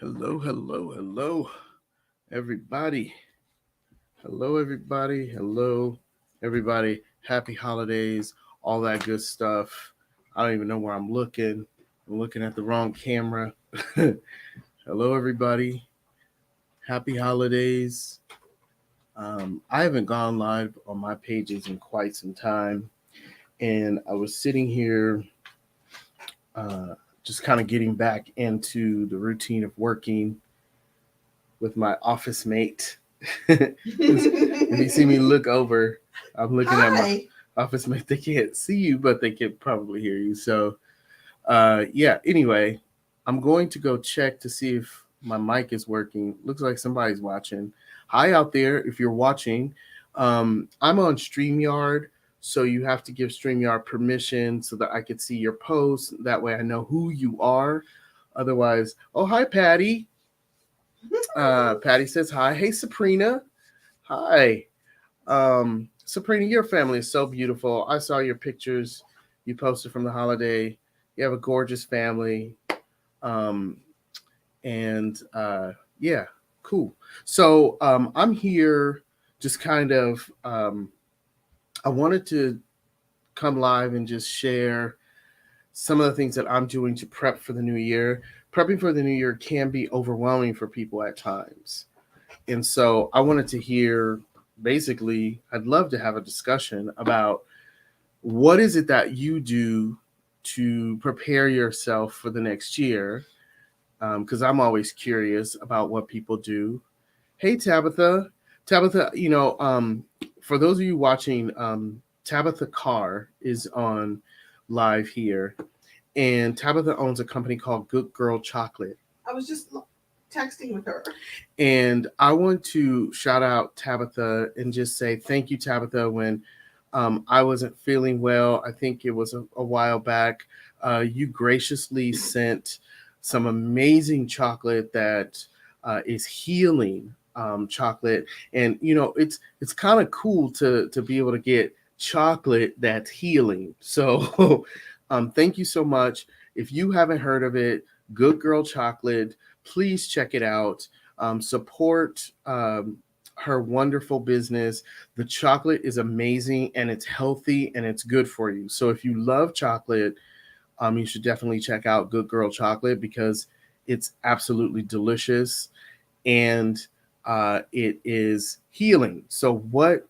Hello, hello, hello, everybody. Hello, everybody. Hello, everybody. Happy holidays, all that good stuff. I don't even know where I'm looking. I'm looking at the wrong camera. Hello, everybody. Happy holidays. I haven't gone live on my pages in quite some time. And I was sitting here uh, just kind of getting back into the routine of working with my office mate. If you see me look over, I'm looking at my Hi. office mate. They can't see you, but they can probably hear you. So, yeah. Anyway, I'm going to go check to see if my mic is working. Looks like somebody's watching. Hi out there, if you're watching. I'm on StreamYard, so you have to give StreamYard permission so that I could see your posts. That way, I know who you are. Otherwise, oh hi Patty. Patty says hi. Hey Sabrina. Hi. Sabrina, your family is so beautiful. I saw your pictures you posted from the holiday. You have a gorgeous family. Um, and yeah, cool. So I'm here just kind of, I wanted to come live and just share some of the things that I'm doing to prep for the new year. Prepping for the new year can be overwhelming for people at times. And so I wanted to hear basically, I'd love to have a discussion about what is it that you do to prepare yourself for the next year? Because I'm always curious about what people do. Hey, Tabitha. Tabitha, for those of you watching, Tabitha Carr is on live here. And Tabitha owns a company called Good Girl Chocolate. I was just texting with her. And I want to shout out Tabitha and just say thank you, Tabitha. When I wasn't feeling well, I think it was a while back, you graciously sent some amazing chocolate that is healing chocolate. And, it's kind of cool to be able to get chocolate that's healing. So thank you so much. If you haven't heard of it, Good Girl Chocolate, please check it out. Support her wonderful business. The chocolate is amazing and it's healthy and it's good for you. So if you love chocolate, you should definitely check out Good Girl Chocolate because it's absolutely delicious and it is healing. So what?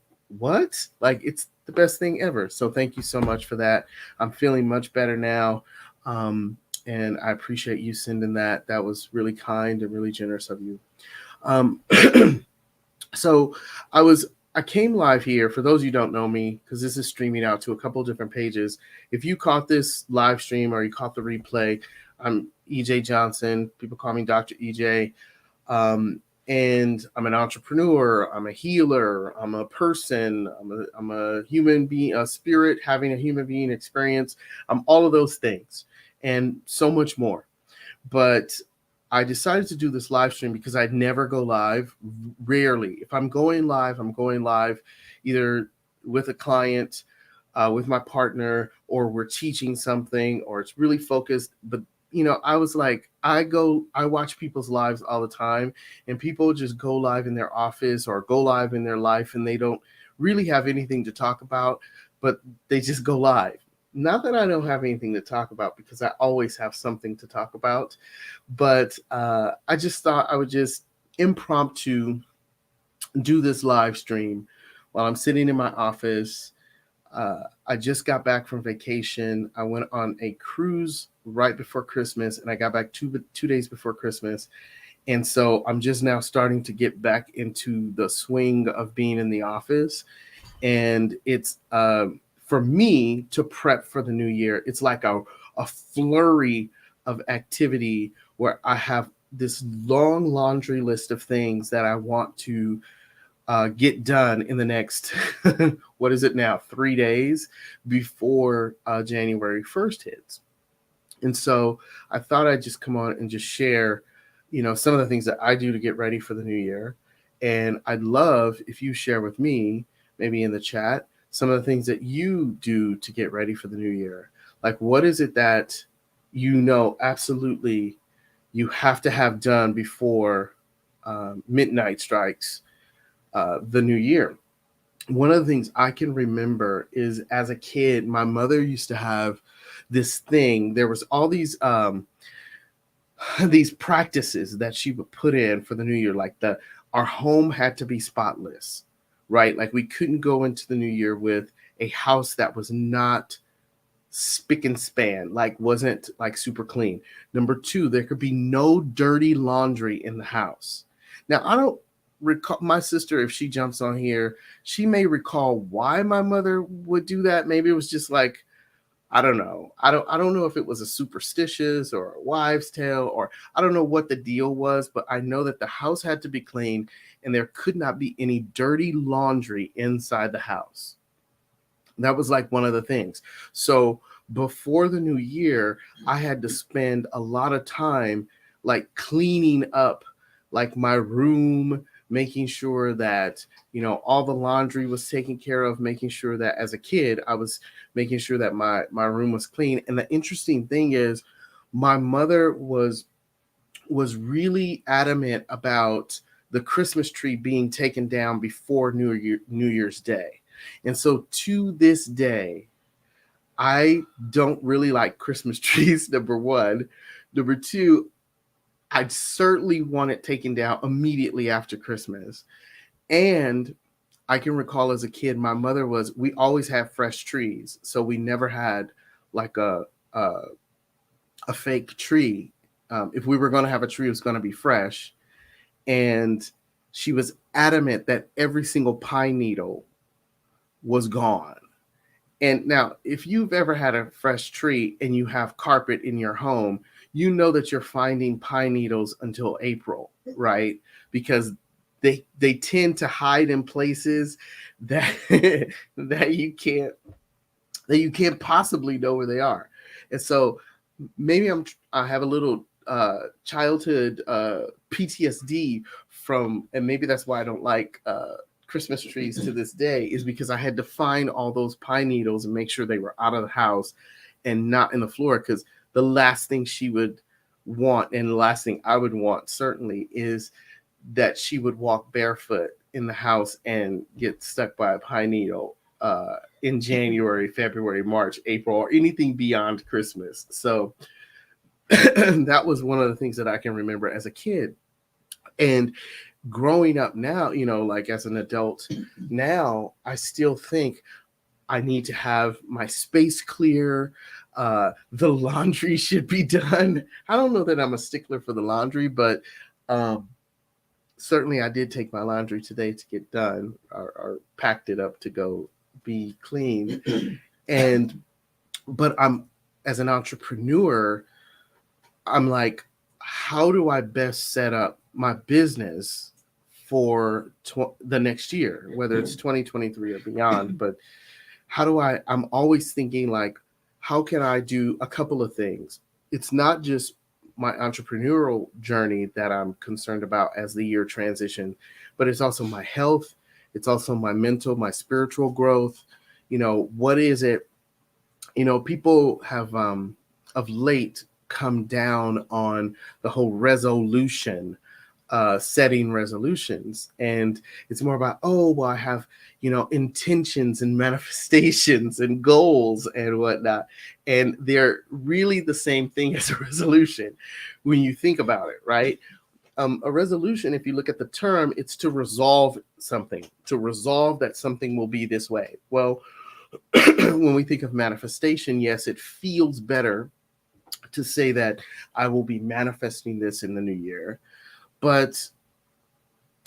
Like it's the best thing ever. So thank you so much for that. I'm feeling much better now. And I appreciate you sending that. That was really kind and really generous of you. Um, so I came live here for those of you who don't know me because this is streaming out to a couple of different pages. If you caught this live stream or you caught the replay, I'm EJ Johnson. People call me Dr. EJ. Um, and I'm an entrepreneur. I'm a healer. I'm a person. I'm a human being, a spirit having a human being experience. I'm all of those things and so much more. But I decided to do this live stream because I'd never go live. Rarely. If I'm going live either with a client, with my partner, or we're teaching something, or it's really focused. But I was like, I watch people's lives all the time, and people just go live in their office or go live in their life, and they don't really have anything to talk about, but they just go live. Not that I don't have anything to talk about because I always have something to talk about, but I just thought I would just impromptu do this live stream while I'm sitting in my office. I just got back from vacation. I went on a cruise right before Christmas, and I got back 2 days before Christmas. And so I'm just now starting to get back into the swing of being in the office. And it's for me to prep for the new year. It's like a flurry of activity where I have this long laundry list of things that I want to get done in the next, what is it now, 3 days before January 1st hits. And so I thought I'd just come on and just share, some of the things that I do to get ready for the new year. And I'd love if you share with me, maybe in the chat, some of the things that you do to get ready for the new year. Like, what is it that absolutely you have to have done before midnight strikes the new year. One of the things I can remember is as a kid, my mother used to have this thing. There was all these these practices that she would put in for the new year, like the our home had to be spotless, right? Like we couldn't go into the new year with a house that was not spick and span, like wasn't like super clean. Number two, there could be no dirty laundry in the house. Now, I don't recall my sister, if she jumps on here, she may recall why my mother would do that. Maybe it was just like, I don't know. I don't know if it was a superstitious or a wives' tale, or I don't know what the deal was, but I know that the house had to be clean and there could not be any dirty laundry inside the house. That was like one of the things. So before the new year, I had to spend a lot of time like cleaning up like my room, making sure that, all the laundry was taken care of, making sure that as a kid, I was making sure that my room was clean. And the interesting thing is my mother was really adamant about the Christmas tree being taken down before New Year's Day. And so to this day, I don't really like Christmas trees, number one. Number two, I'd certainly want it taken down immediately after Christmas. And I can recall as a kid, we always had fresh trees. So we never had like a, a fake tree. If we were going to have a tree, it was going to be fresh. And she was adamant that every single pine needle was gone. And now, if you've ever had a fresh tree and you have carpet in your home, you know that you're finding pine needles until April, right? Because they tend to hide in places that that you can't possibly know where they are. And so maybe I have a little childhood PTSD from, and maybe that's why I don't like Christmas trees to this day, is because I had to find all those pine needles and make sure they were out of the house and not in the floor. Because the last thing she would want, and the last thing I would want certainly, is that she would walk barefoot in the house and get stuck by a pine needle in January, February, March, April, or anything beyond Christmas. So that was one of the things that I can remember as a kid. And growing up now, like as an adult now, I still think I need to have my space clear. The laundry should be done. I don't know that I'm a stickler for the laundry, but certainly I did take my laundry today to get done, or packed it up to go be clean. But as an entrepreneur, I'm like, how do I best set up my business for the next year, whether it's 2023 or beyond? But I'm always thinking like, how can I do a couple of things? It's not just my entrepreneurial journey that I'm concerned about as the year transition, but it's also my health. It's also my mental, my spiritual growth. What is it? People have of late come down on the whole resolution, setting resolutions. And it's more about, oh, well, I have, intentions and manifestations and goals and whatnot. And they're really the same thing as a resolution when you think about it, right? A resolution, if you look at the term, it's to resolve something, to resolve that something will be this way. Well, when we think of manifestation, yes, it feels better to say that I will be manifesting this in the new year. But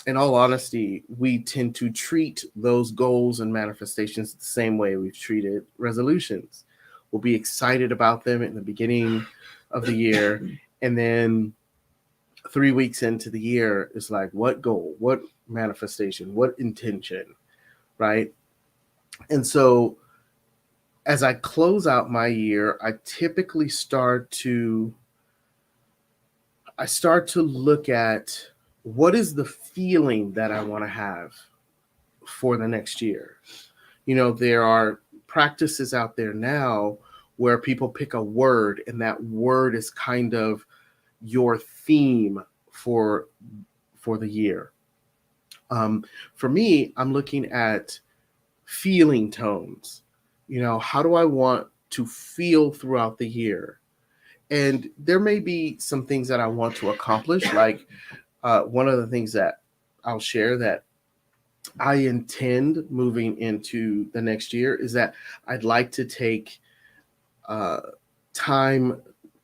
in all honesty, we tend to treat those goals and manifestations the same way we've treated resolutions. We'll be excited about them in the beginning of the year. And then 3 weeks into the year, it's like, what goal, what manifestation, what intention, right? And so as I close out my year, I typically start to look at what is the feeling that I want to have for the next year. There are practices out there now where people pick a word, and that word is kind of, your theme for the year. For me, I'm looking at feeling tones. How do I want to feel throughout the year? And there may be some things that I want to accomplish. Like one of the things that I'll share that I intend moving into the next year is that I'd like to take uh, time,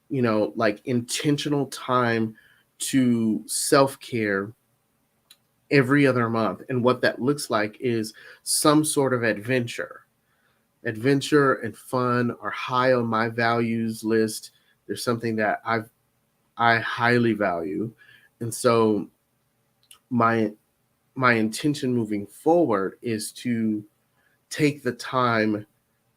like intentional time to self care every other month. And what that looks like is some sort of adventure. Adventure and fun are high on my values list. There's something that I highly value. And so my my intention moving forward is to take the time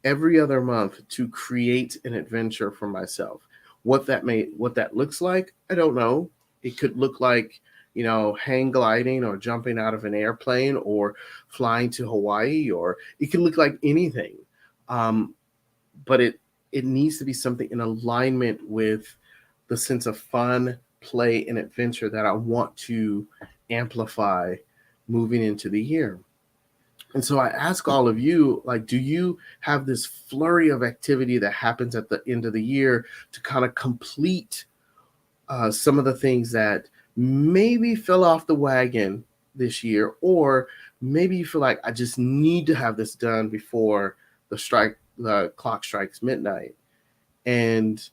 every other month to create an adventure for myself. What that looks like, I don't know. It could look like, hang gliding or jumping out of an airplane or flying to Hawaii, or it could look like anything. Um, but it needs to be something in alignment with the sense of fun, play, and adventure that I want to amplify moving into the year. And so I ask all of you, like, do you have this flurry of activity that happens at the end of the year to kind of complete some of the things that maybe fell off the wagon this year, or maybe you feel like I just need to have this done before the clock strikes midnight? And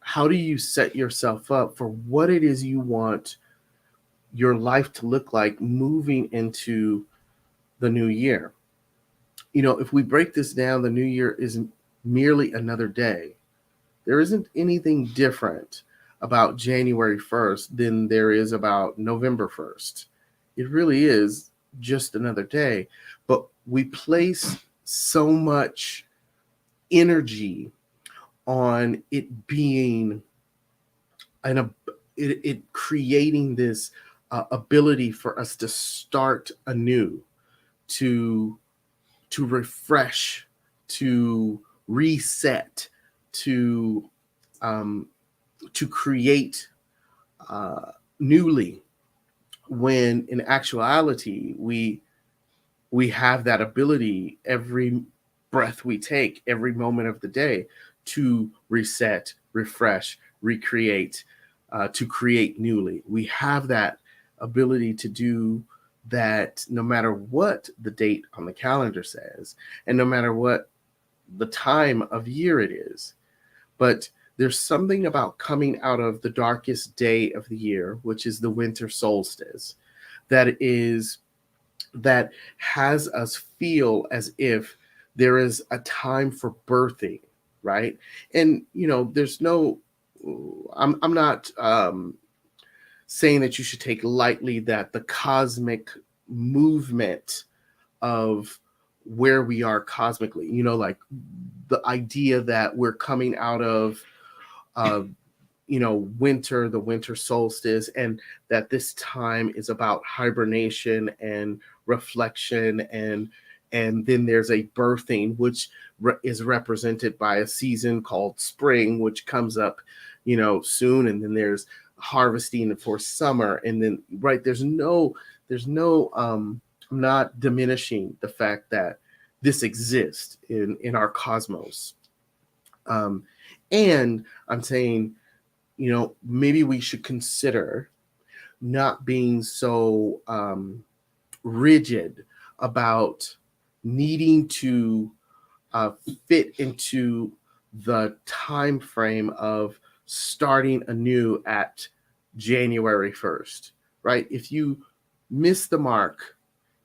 how do you set yourself up for what it is you want your life to look like moving into the new year? If we break this down, the new year is merely another day. There isn't anything different about January 1st than there is about November 1st. It really is just another day. But we place so much energy on it being it creating this ability for us to start anew, to refresh, to reset, to um, create newly. When in actuality, we have that ability every breath we take, every moment of the day, to reset, refresh, recreate, to create newly. We have that ability to do that no matter what the date on the calendar says, and no matter what the time of year it is. But there's something about coming out of the darkest day of the year, which is the winter solstice, that has us feel as if there is a time for birthing, right? And there's no, I'm not saying that you should take lightly that the cosmic movement of where we are cosmically, like the idea that we're coming out of uh, winter, the winter solstice, and that this time is about hibernation and reflection, and then there's a birthing, which is represented by a season called spring, which comes up soon, and then there's harvesting for summer, and then right, there's no I'm not diminishing the fact that this exists in our cosmos. um and I'm saying, maybe we should consider not being so rigid about needing to fit into the time frame of starting anew at January 1st, right? Miss the mark,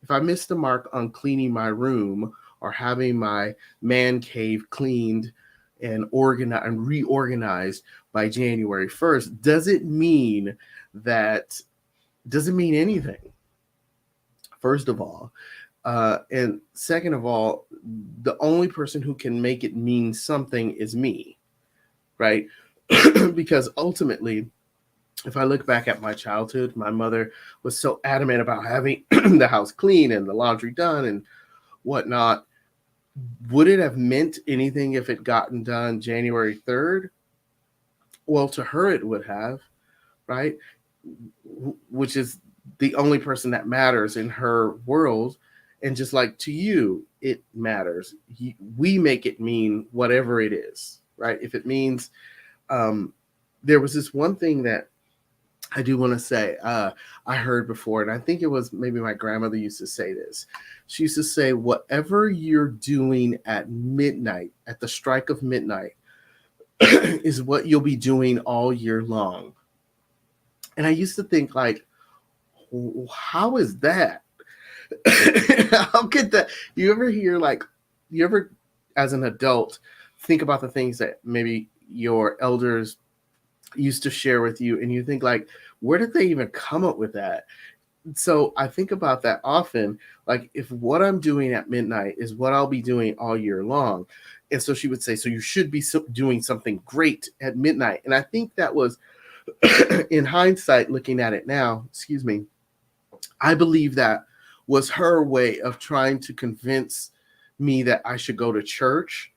if I miss the mark on cleaning my room or having my man cave cleaned and organized and reorganized by January 1st, doesn't mean anything, first of all. And second of all, the only person who can make it mean something is me, right? Because ultimately, if I look back at my childhood, my mother was so adamant about having the house clean and the laundry done and whatnot. Would it have meant anything if it gotten done January 3rd? Well, to her it would have, right? Which is the only person that matters in her world. And just like to you, it matters. We make it mean whatever it is, right? If it means, there was this one thing that I do want to say, I heard before, and I think it was maybe my grandmother used to say this. She used to say, whatever you're doing at midnight, at the strike of midnight, is what you'll be doing all year long. And I used to think, like, how is that? How could that? You ever hear, like, you ever, as an adult, think about the things that maybe your elders used to share with you, and you think, like, where did they even come up with that? So I think about that often. Like, if what I'm doing at midnight is what I'll be doing all year long. And so she would say, so you should be doing something great at midnight. And I think that was, in hindsight, looking at it now, excuse me, I believe that was her way of trying to convince me that I should go to church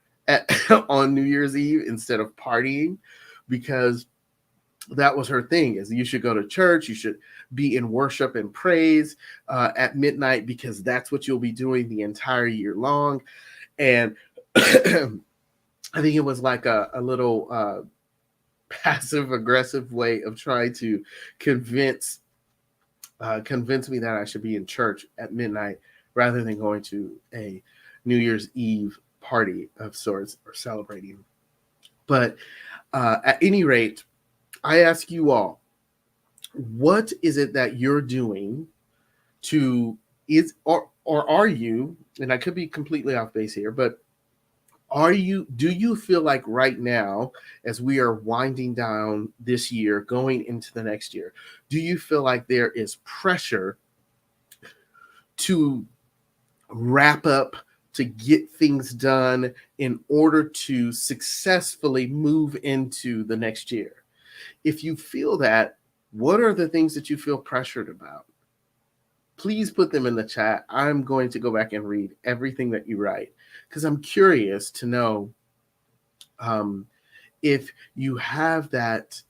on New Year's Eve instead of partying, because that was her thing, is you should go to church, you should be in worship and praise at midnight, because that's what you'll be doing the entire year long. And I think it was like a little passive aggressive way of trying to convince me that I should be in church at midnight rather than going to a New Year's Eve party of sorts or celebrating. But at any rate, I ask you all, what is it that you're doing to, or are you, and I could be completely off base here, but do you feel like right now, as we are winding down this year, going into the next year, do you feel like there is pressure to wrap up, to get things done in order to successfully move into the next year? If you feel that, what are the things that you feel pressured about? Please put them in the chat. I'm going to go back and read everything that you write, because I'm curious to know if you have that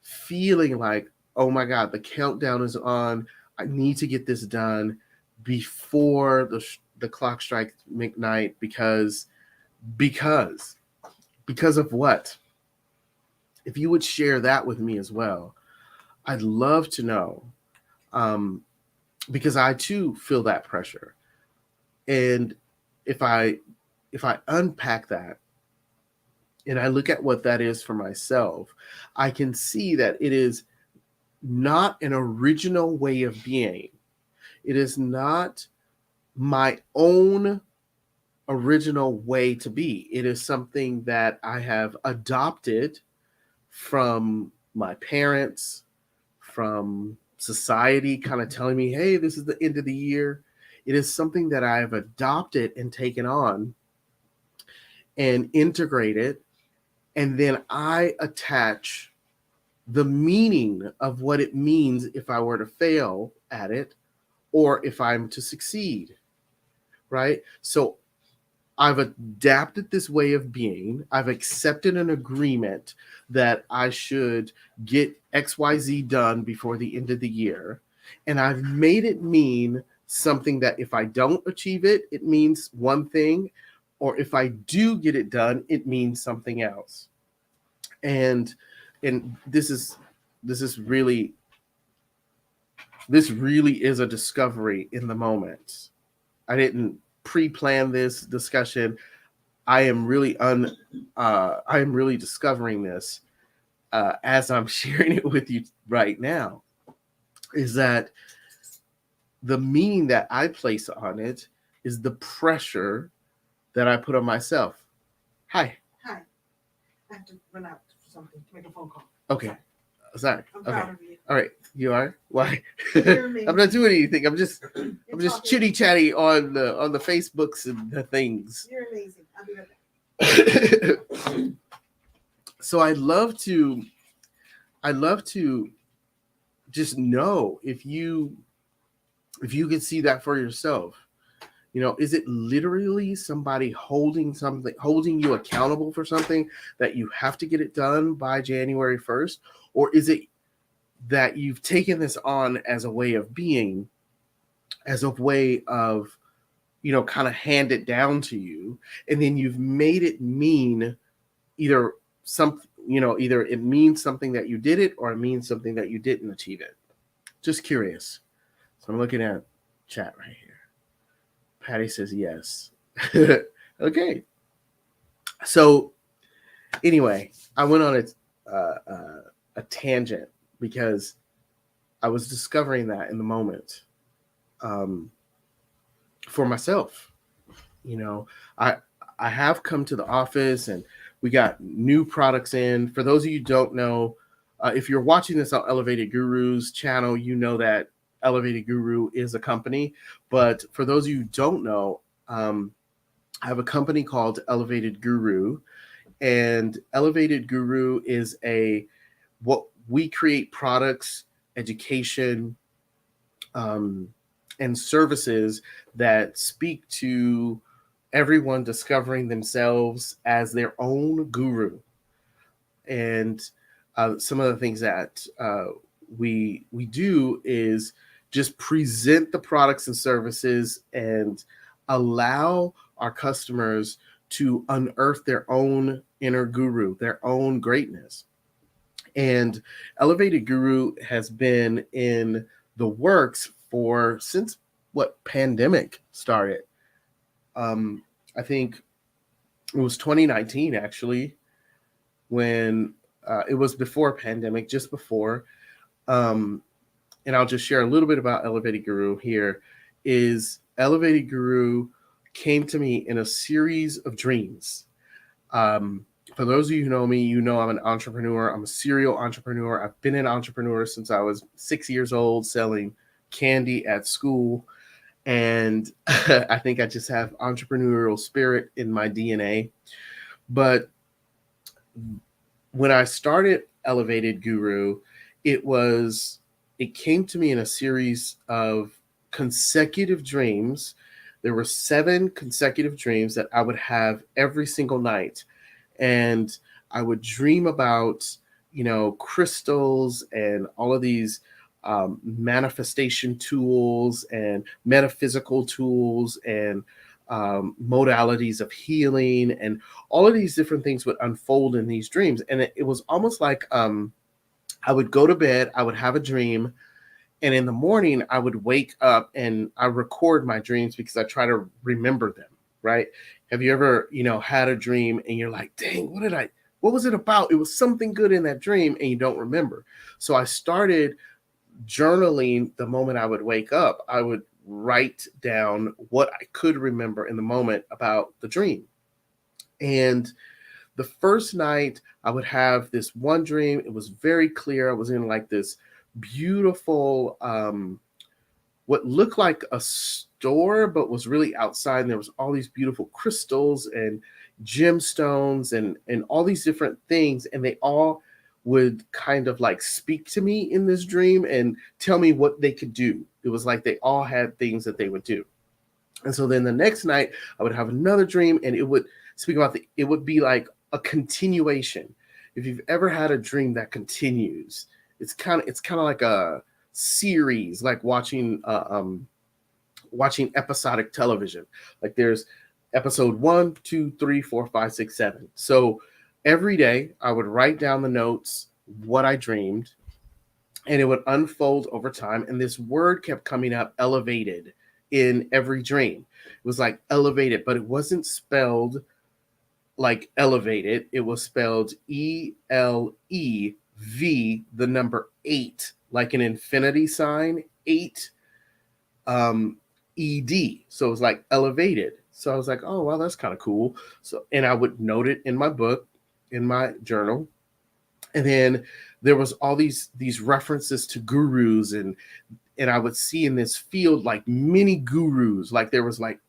feeling like, oh my God, the countdown is on. I need to get this done before the clock strikes midnight, because of what? If you would share that with me as well, I'd love to know, because I too feel that pressure. And if I unpack that and I look at what that is for myself, I can see that it is not an original way of being. It is not my own original way to be. It is something that I have adopted from my parents, from society kind of telling me, hey, this is the end of the year. It is something that I have adopted and taken on and integrated. And then I attach the meaning of what it means if I were to fail at it or if I'm to succeed, right? So I've adapted this way of being. I've accepted an agreement that I should get XYZ done before the end of the year. And I've made it mean something that if I don't achieve it, it means one thing. Or if I do get it done, it means something else. And this really is a discovery in the moment. I didn't pre-plan this discussion. I am really discovering this as I'm sharing it with you right now, is that the meaning that I place on it is the pressure that I put on myself. Hi. Hi. I have to run out for something to make a phone call. Okay. Sorry. I'm Okay. proud of you. All right. You are? Why? You're amazing. I'm not doing anything. I'm just You're talking. chitty chatty on the Facebooks and the things. You're amazing. I'll be right back. So I'd love to just know if you can see that for yourself. You know, is it literally somebody holding you accountable for something that you have to get it done by January 1st? Or is it that you've taken this on as a way of being, as a way of, kind of hand it down to you, and then you've made it mean either either it means something that you did it, or it means something that you didn't achieve it. Just curious. So I'm looking at chat right here. Patty says yes. Okay. So anyway, I went on a tangent because I was discovering that in the moment for myself. I have come to the office and we got new products in. For those of you who don't know, if you're watching this on Elevated Guru's channel, you know that Elevated Guru is a company. But for those of you who don't know, I have a company called Elevated Guru, and Elevated Guru is what we create products, education, and services that speak to everyone discovering themselves as their own guru. And some of the things that we do is just present the products and services and allow our customers to unearth their own inner guru, their own greatness. And Elevated Guru has been in the works since pandemic started. I think it was 2019 actually, when it was before pandemic, just before. And I'll just share a little bit about Elevated Guru here. Is Elevated Guru came to me in a series of dreams. For those of you who know me, you know I'm an entrepreneur. I'm a serial entrepreneur. I've been an entrepreneur since I was 6 years old, selling candy at school. And I think I just have entrepreneurial spirit in my DNA. But when I started Elevated Guru, it came to me in a series of consecutive dreams. There were 7 consecutive dreams that I would have every single night. And I would dream about, crystals and all of these manifestation tools and metaphysical tools and modalities of healing, and all of these different things would unfold in these dreams. And it was almost like I would go to bed, I would have a dream, and in the morning I would wake up and I record my dreams because I try to remember them, right? Have you ever, had a dream and you're like, dang, what was it about? It was something good in that dream and you don't remember. So I started journaling the moment I would wake up. I would write down what I could remember in the moment about the dream. And the first night I would have this one dream. It was very clear. I was in like this beautiful, what looked like a store, but was really outside. And there was all these beautiful crystals and gemstones and all these different things. And they all would kind of like speak to me in this dream and tell me what they could do. It was like they all had things that they would do. And so then the next night I would have another dream, and it would speak about it would be like a continuation. If you've ever had a dream that continues, it's kind of like a series, like watching episodic television. Like there's episode 1, 2, 3, 4, 5, 6, 7. So every day I would write down the notes, what I dreamed, and it would unfold over time. And this word kept coming up, elevated, in every dream. It was like elevated, but it wasn't spelled like elevated. It was spelled ELEV, the number 8, like an infinity sign, 8, ED. So it was like elevated. So I was like, oh, well, that's kind of cool. So, and I would note it in my book, in my journal. And then there was all these references to gurus, and I would see in this field like many gurus, like there was like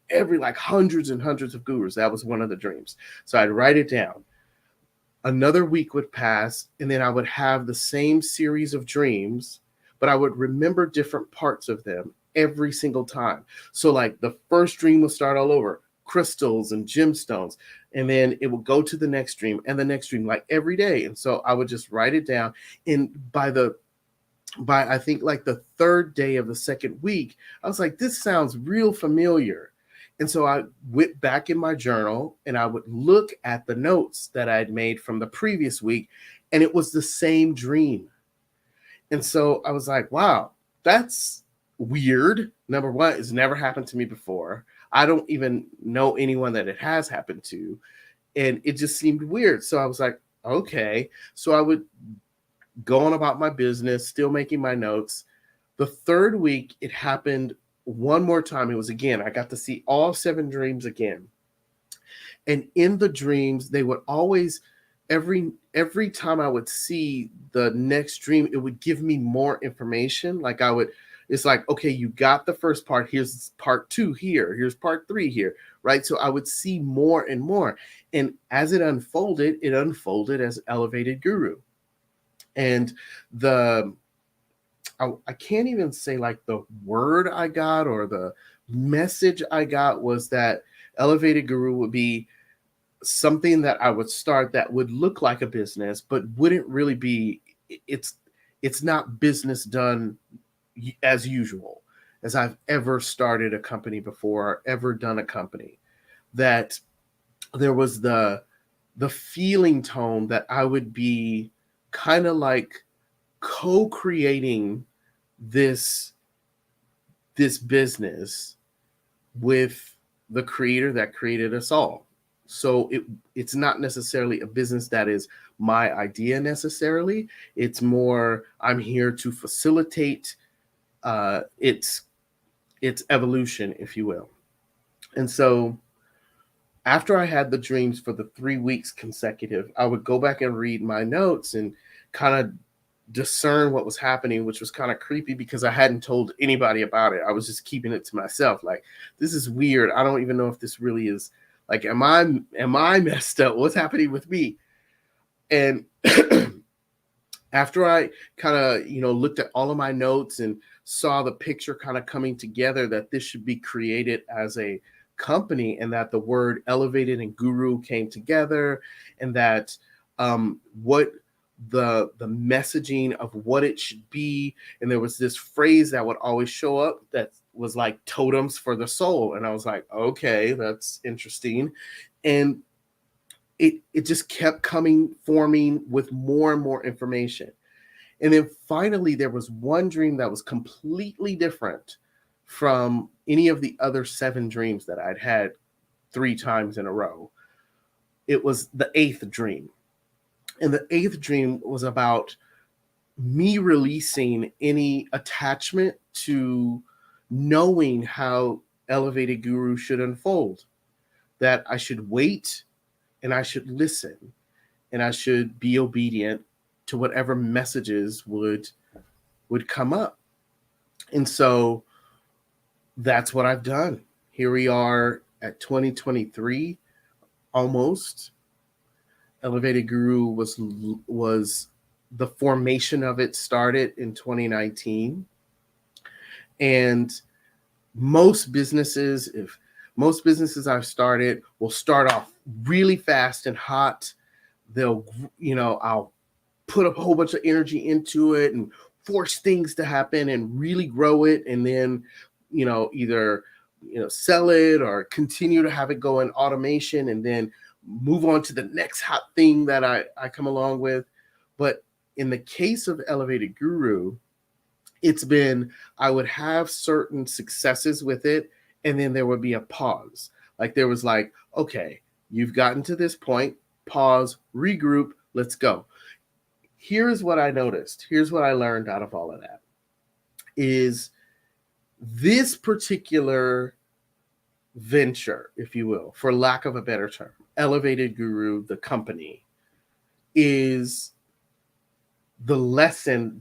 hundreds and hundreds of gurus. That was one of the dreams. So I'd write it down. Another week would pass, and then I would have the same series of dreams, but I would remember different parts of them every single time. So like the first dream would start all over, crystals and gemstones, and then it would go to the next dream and the next dream, like every day. And so I would just write it down. And by the by I think like the third day of the second week, I was like, this sounds real familiar. And so I went back in my journal and I would look at the notes that I had made from the previous week, and it was the same dream. And so I was like, wow, that's weird. Number one, it's never happened to me before. I don't even know anyone that it has happened to. And it just seemed weird. So I was like, okay. So I would go on about my business, still making my notes. The third week, it happened one more time. It was again, I got to see all 7 dreams again. And in the dreams, they would always, every time I would see the next dream, it would give me more information. Like I would, it's like, okay, you got the first part. Here's part 2 here. Here's part 3 here. Right. So I would see more and more. And as it unfolded as Elevated Guru. And I can't even say like the word I got or the message I got was that Elevated Guru would be something that I would start that would look like a business, but wouldn't really be. It's not business done as usual, as I've ever started a company before, or ever done a company. That there was the feeling tone that I would be kind of like co-creating this business with the creator that created us all. So it's not necessarily a business that is my idea necessarily. It's more I'm here to facilitate its evolution, if you will. And so after I had the dreams for the 3 weeks consecutive, I would go back and read my notes and kind of discern what was happening, which was kind of creepy because I hadn't told anybody about it. I was just keeping it to myself. Like, this is weird. I don't even know if this really is like, am I messed up? What's happening with me? And after I kind of, looked at all of my notes and saw the picture kind of coming together that this should be created as a company and that the word elevated and guru came together and that what the messaging of what it should be, and there was this phrase that would always show up that was like totems for the soul, and I was like, okay, that's interesting. And it just kept forming with more and more information. And then finally there was one dream that was completely different from any of the other 7 dreams that I'd had 3 times in a row. It was the 8th dream. And the 8th dream was about me releasing any attachment to knowing how Elevated Guru should unfold. That I should wait and I should listen and I should be obedient to whatever messages would come up. And so that's what I've done. Here we are at 2023, almost. Elevated Guru was the formation of it started in 2019. And most businesses I've started will start off really fast and hot. They'll, I'll put a whole bunch of energy into it and force things to happen and really grow it. And then, either, sell it or continue to have it go in automation and then move on to the next hot thing that I come along with. But in the case of Elevated Guru, it's been, I would have certain successes with it, and then there would be a pause. Like there was like, okay, you've gotten to this point, pause, regroup, let's go. Here's what I noticed. Here's what I learned out of all of that is this particular venture, if you will, for lack of a better term, Elevated Guru, the company, is the lesson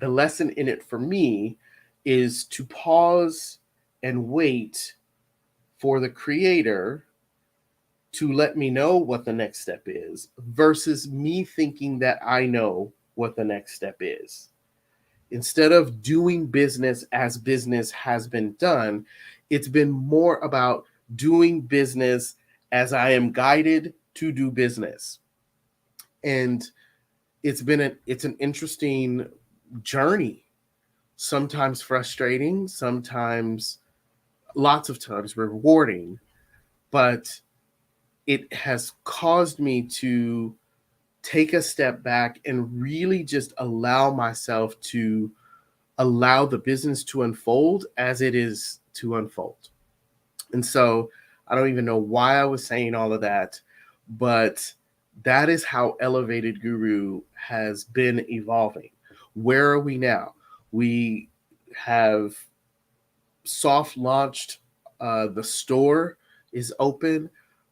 in it for me is to pause and wait for the creator to let me know what the next step is versus me thinking that I know what the next step is. Instead of doing business as business has been done, it's been more about doing business as I am guided to do business. And it's an interesting journey sometimes frustrating, sometimes, lots of times rewarding, but it has caused me to take a step back and really just allow myself to allow the business to unfold as it is to unfold. And so I don't even know why I was saying all of that, but that is how Elevated Guru has been evolving. Where are we now? We have soft launched, the store is open.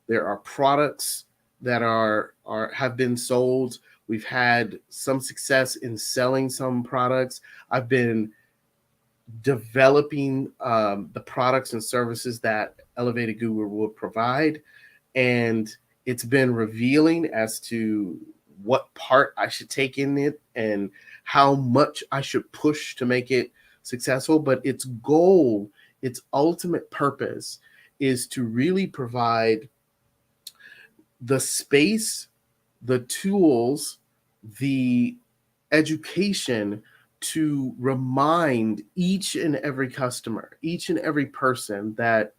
There are products that are have been sold. We've had some success in selling some products. I've been developing, the products and services that Elevated Guru will provide, and it's been revealing as to what part I should take in it and how much I should push to make it successful. But its goal, its ultimate purpose, is to really provide the space, the tools, the education to remind each and every customer, each and every person that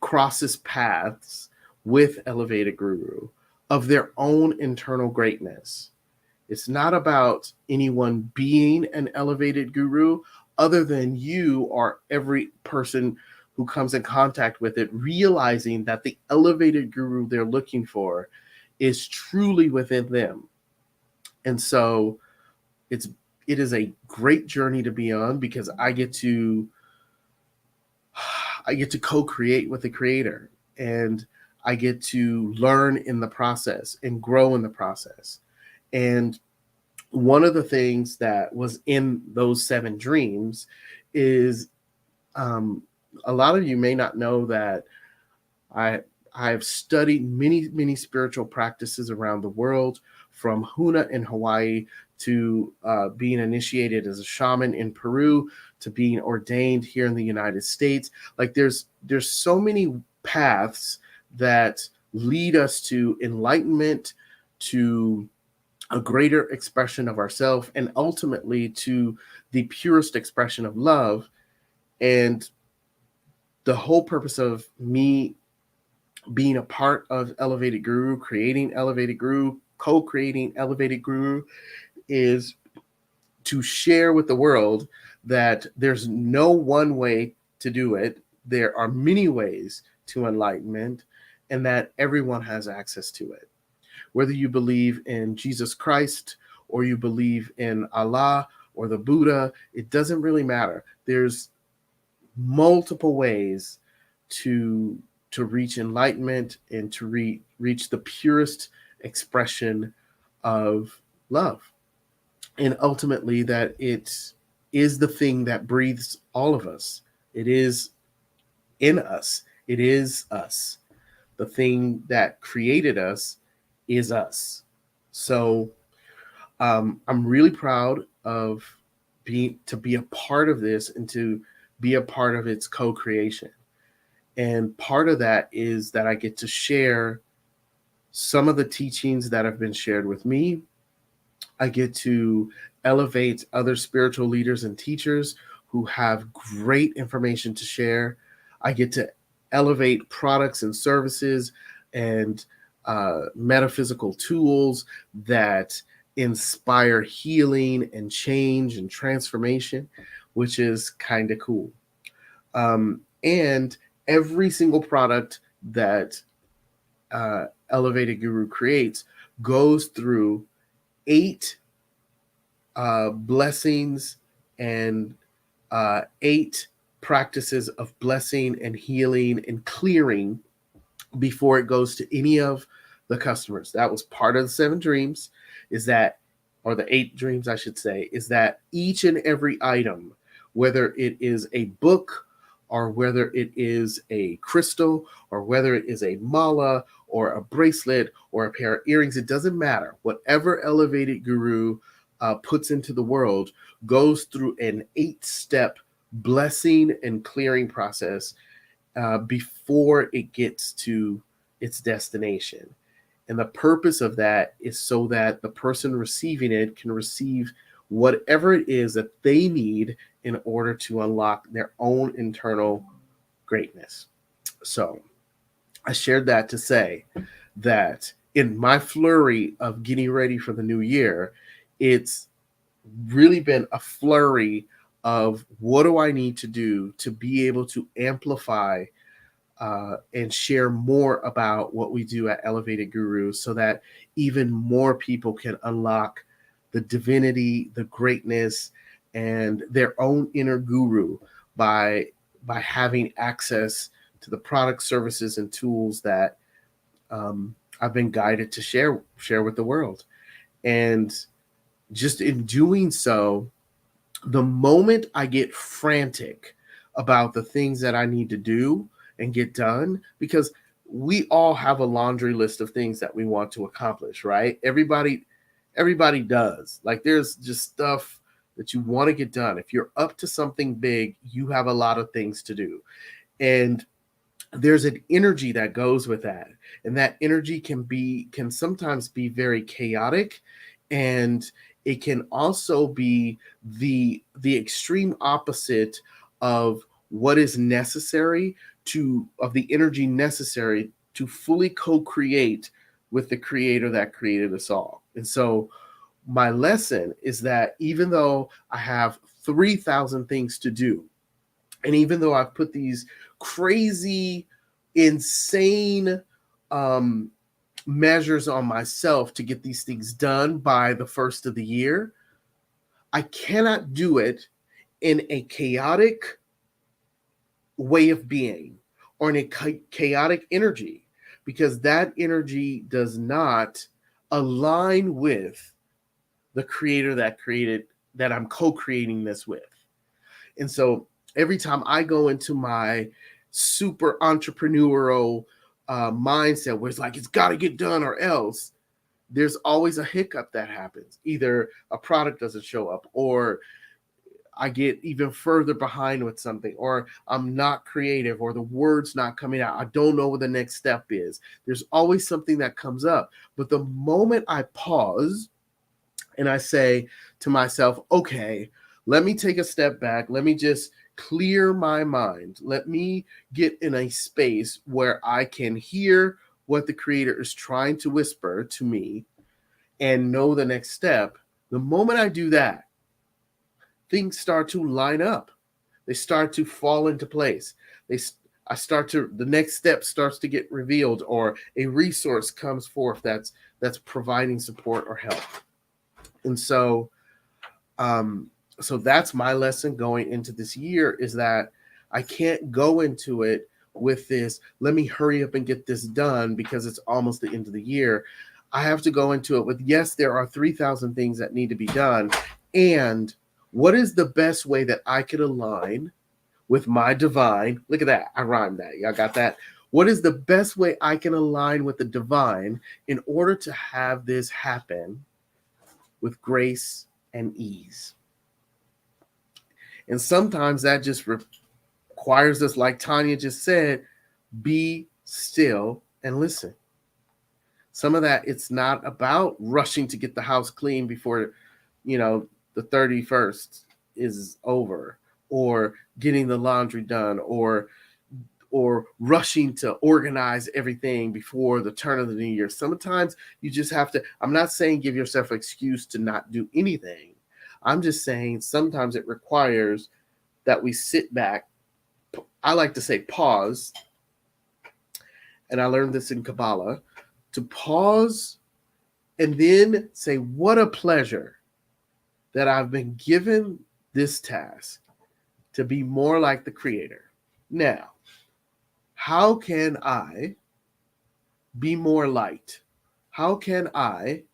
crosses paths with Elevated Guru of their own internal greatness. It's not about anyone being an Elevated Guru other than you or every person who comes in contact with it, realizing that the Elevated Guru they're looking for is truly within them. And so it's it is a great journey to be on, because I get to co-create with the creator, and I get to learn in the process and grow in the process. And one of the things that was in those 7 dreams is, um, a lot of you may not know that I I've studied many spiritual practices around the world, from Huna in Hawaii to, being initiated as a shaman in Peru to being ordained here in the United States. Like, there's so many paths that lead us to enlightenment, to a greater expression of ourself, and ultimately to the purest expression of love. And the whole purpose of me being a part of Elevated Guru, creating Elevated Guru, co-creating Elevated Guru, is to share with the world that there's no one way to do it. There are many ways to enlightenment, and that everyone has access to it. Whether you believe in Jesus Christ, or you believe in Allah or the Buddha, it doesn't really matter. There's multiple ways to reach enlightenment and to reach the purest expression of love. And ultimately, that it is the thing that breathes all of us. It is in us. It is us. The thing that created us is us. So, I'm really proud of being to be a part of this and to be a part of its co-creation. And part of that is that I get to share some of the teachings that have been shared with me. I get to elevate other spiritual leaders and teachers who have great information to share. I get to elevate products and services and, metaphysical tools that inspire healing and change and transformation, which is kind of cool. And every single product that, Elevated Guru creates goes through 8, blessings and, 8 practices of blessing and healing and clearing before it goes to any of the customers. That was part of the 7 dreams, is that, or the 8 dreams, I should say, is that each and every item, whether it is a book, or whether it is a crystal, or whether it is a mala, or a bracelet, or a pair of earrings, it doesn't matter. Whatever Elevated Guru, puts into the world goes through an 8-step blessing and clearing process, before it gets to its destination. And the purpose of that is so that the person receiving it can receive whatever it is that they need in order to unlock their own internal greatness. So I shared that to say that in my flurry of getting ready for the new year, it's really been a flurry of what do I need to do to be able to amplify and share more about what we do at Elevated Gurus so that even more people can unlock the divinity, the greatness, and their own inner guru by having access to the products, services, and tools that I've been guided to share with the world. And just in doing so, the moment I get frantic about the things that I need to do and get done, because we all have a laundry list of things that we want to accomplish, right? Everybody does. Like there's just stuff that you want to get done. If you're up to something big, you have a lot of things to do. And there's an energy that goes with that. And that energy can sometimes be very chaotic, and it can also be the extreme opposite of what is necessary of the energy necessary to fully co-create with the creator that created us all. And so my lesson is that even though I have 3,000 things to do, and even though I've put these crazy, insane measures on myself to get these things done by the first of the year, I cannot do it in a chaotic way of being or in a chaotic energy, because that energy does not align with the creator that I'm co-creating this with. And so every time I go into my super entrepreneurial mindset where it's like, it's got to get done or else, there's always a hiccup that happens. Either a product doesn't show up, or I get even further behind with something, or I'm not creative, or the word's not coming out. I don't know what the next step is. There's always something that comes up. But the moment I pause and I say to myself, okay, let me take a step back. Let me just clear my mind. Let me get in a space where I can hear what the creator is trying to whisper to me and know the next step. The moment I do that, things start to line up. They start to fall into place. The next step starts to get revealed, or a resource comes forth that's providing support or help. And so that's my lesson going into this year, is that I can't go into it with this, let me hurry up and get this done because it's almost the end of the year. I have to go into it with, yes, there are 3,000 things that need to be done. And what is the best way that I could align with my divine? Look at that. I rhymed that. Y'all got that? What is the best way I can align with the divine in order to have this happen with grace and ease? And sometimes that just requires us, like Tanya just said, be still and listen. Some of that, it's not about rushing to get the house clean before, the 31st is over, or getting the laundry done, or rushing to organize everything before the turn of the new year. Sometimes you just have to, I'm not saying give yourself an excuse to not do anything. I'm just saying sometimes it requires that we sit back. I like to say pause. And I learned this in Kabbalah, to pause and then say, what a pleasure that I've been given this task to be more like the creator. Now, how can I be more light? How can I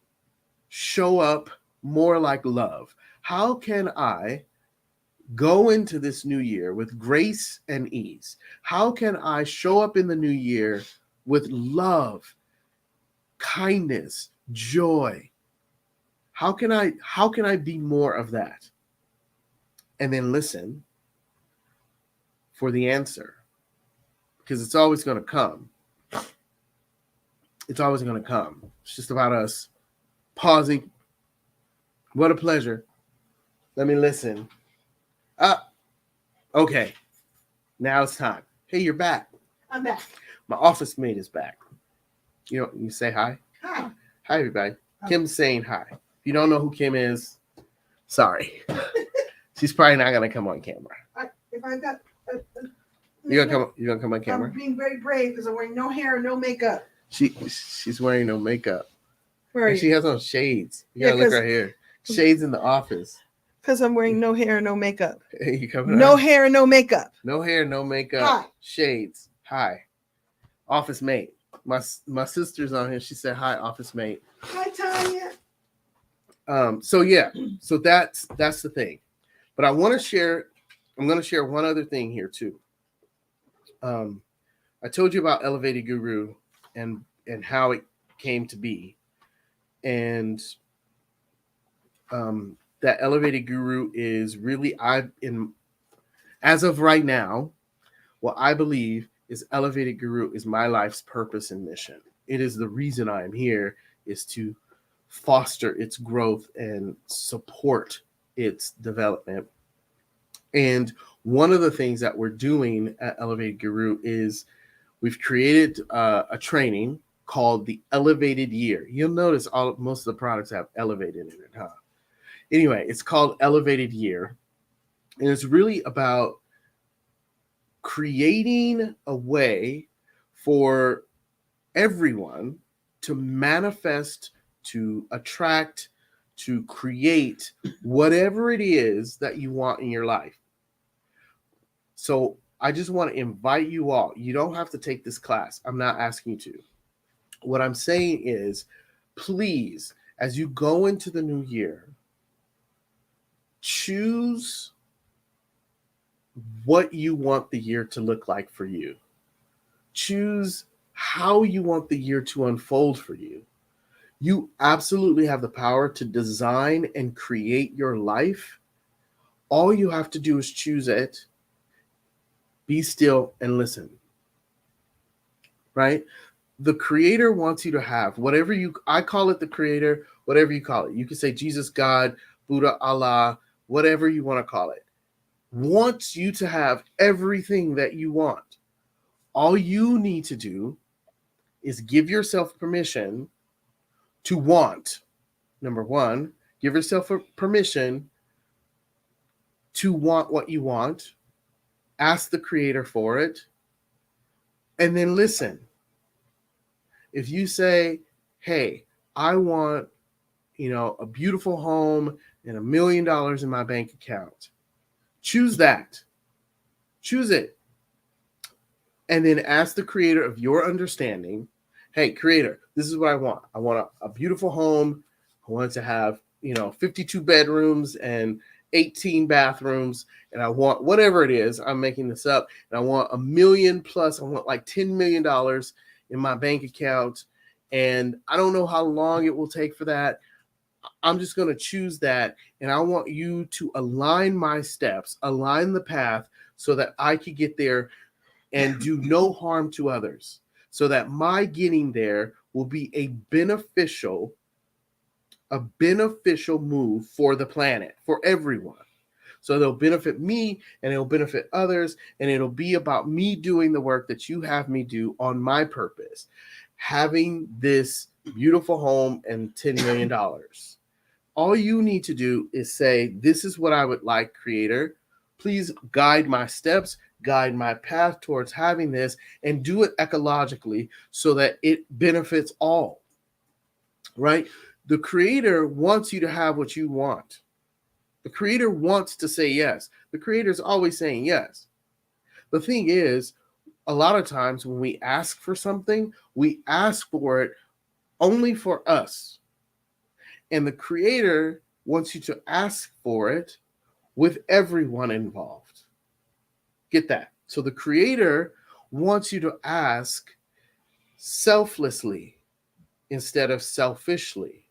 show up more like love? How can I go into this new year with grace and ease? How can I show up in the new year with love, kindness, joy? How can I be more of that? And then listen for the answer, because it's always going to come. It's always going to come. It's just about us pausing. What a pleasure Let me listen. Okay. Now it's time. Hey, you're back. I'm back. My office mate is back. You say hi. Hi. Hi, everybody. Kim's saying hi. If you don't know who Kim is, sorry. She's probably not gonna come on camera. If I got, You gonna come on camera? I'm being very brave because I'm wearing no hair and no makeup. She's wearing no makeup. Where are And you? she has on shades. You Yeah, gotta look 'cause- right here. Shades in the office. Because I'm wearing no hair and no makeup. Hey, you coming No on? hair and no makeup. No hair, no makeup. Hi. Shades. Hi. Office mate. My sister's on here. She said hi, office mate. Hi, Tanya. So yeah, so that's the thing. But I'm gonna share one other thing here too. I told you about Elevated Guru and how it came to be. And that Elevated Guru is really as of right now, what I believe is Elevated Guru is my life's purpose and mission. It is the reason I am here, is to foster its growth and support its development. And one of the things that we're doing at Elevated Guru is we've created a training called the Elevated Year. You'll notice most of the products have elevated in it, huh? Anyway, it's called Elevated Year. And it's really about creating a way for everyone to manifest, to attract, to create whatever it is that you want in your life. So I just want to invite you all. You don't have to take this class. I'm not asking you to. What I'm saying is, please, as you go into the new year, choose what you want the year to look like for you. Choose how you want the year to unfold for you. You absolutely have the power to design and create your life. All you have to do is choose it, be still, and listen. Right? The Creator wants you to have whatever I call it the Creator, whatever you call it. You can say Jesus, God, Buddha, Allah, whatever you want to call it, wants you to have everything that you want. All you need to do is give yourself permission to want. Number one, give yourself permission to want what you want. Ask the Creator for it. And then listen. If you say, hey, I want, a beautiful home and $1 million in my bank account, choose that. Choose it. And then ask the Creator of your understanding, hey, Creator, this is what I want. I want a beautiful home. I want it to have, 52 bedrooms and 18 bathrooms. And I want whatever it is. I'm making this up. And I want $1 million plus. I want like $10 million in my bank account. And I don't know how long it will take for that. I'm just going to choose that. And I want you to align my steps, align the path so that I could get there and do no harm to others, so that my getting there will be a beneficial move for the planet, for everyone. So they'll benefit me and it'll benefit others, and it'll be about me doing the work that you have me do on my purpose, having this beautiful home and $10 million. All you need to do is say, this is what I would like, Creator. Please guide my steps, guide my path towards having this, and do it ecologically so that it benefits all, right? The Creator wants you to have what you want. The Creator wants to say yes. The Creator is always saying yes. The thing is, a lot of times when we ask for something, we ask for it only for us. And the Creator wants you to ask for it with everyone involved. Get that? So the Creator wants you to ask selflessly instead of selfishly.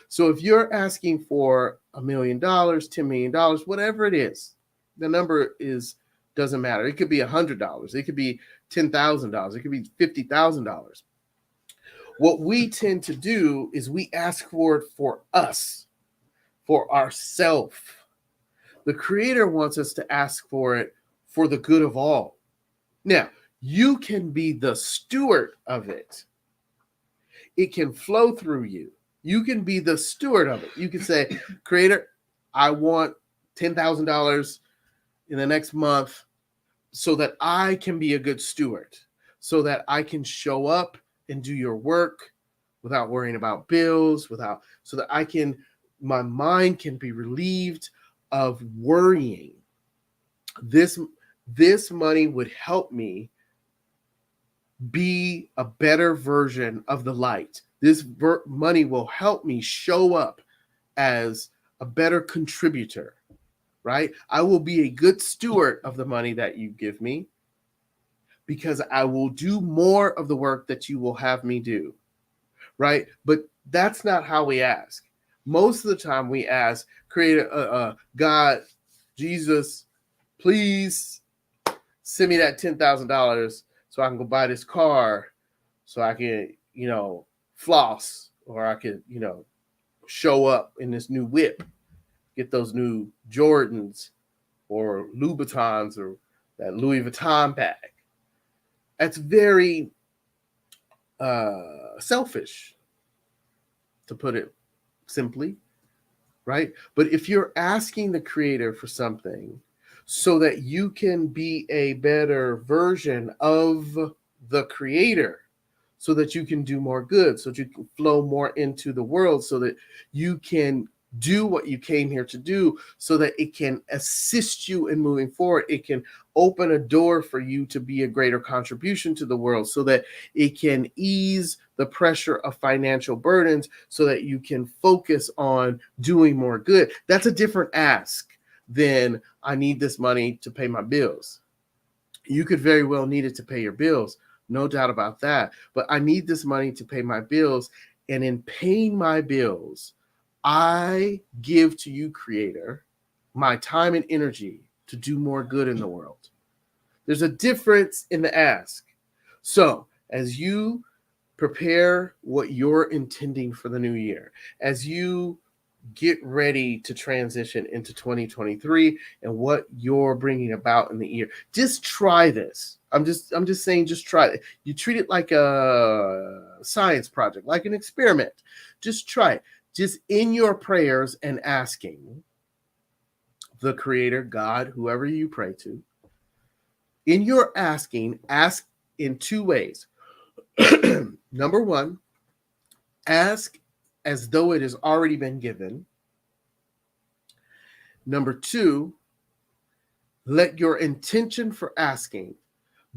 So if you're asking for $1 million, $10 million, whatever it is, the number doesn't matter. It could be $100. It could be $10,000. It could be $50,000. What we tend to do is we ask for it for us, for ourselves. The Creator wants us to ask for it for the good of all. Now, you can be the steward of it. It can flow through you. You can be the steward of it. You can say, Creator, I want $10,000 in the next month so that I can be a good steward, so that I can show up and do your work without worrying about bills, so that my mind can be relieved of worrying. This money would help me be a better version of the light. This money will help me show up as a better contributor, right? I will be a good steward of the money that you give me because I will do more of the work that you will have me do, right? But that's not how we ask. Most of the time we ask, Creator, God, Jesus, please send me that $10,000 so I can go buy this car, so I can, floss, or I could, show up in this new whip, get those new Jordans or Louboutins or that Louis Vuitton bag. That's very selfish, to put it simply, right? But if you're asking the Creator for something so that you can be a better version of the Creator, so that you can do more good, so that you can flow more into the world, so that you can do what you came here to do, so that it can assist you in moving forward. It can open a door for you to be a greater contribution to the world, so that it can ease the pressure of financial burdens, so that you can focus on doing more good. That's a different ask than I need this money to pay my bills. You could very well need it to pay your bills. No doubt about that. But I need this money to pay my bills. And in paying my bills, I give to you, Creator, my time and energy to do more good in the world. There's a difference in the ask. So as you prepare what you're intending for the new year, as you get ready to transition into 2023 and what you're bringing about in the year, just try this. I'm just saying, just try it. You treat it like a science project, like an experiment. Just try it. Just in your prayers and asking the Creator, God, whoever you pray to, in your asking, ask in two ways. Number one, ask as though it has already been given. Number two, let your intention for asking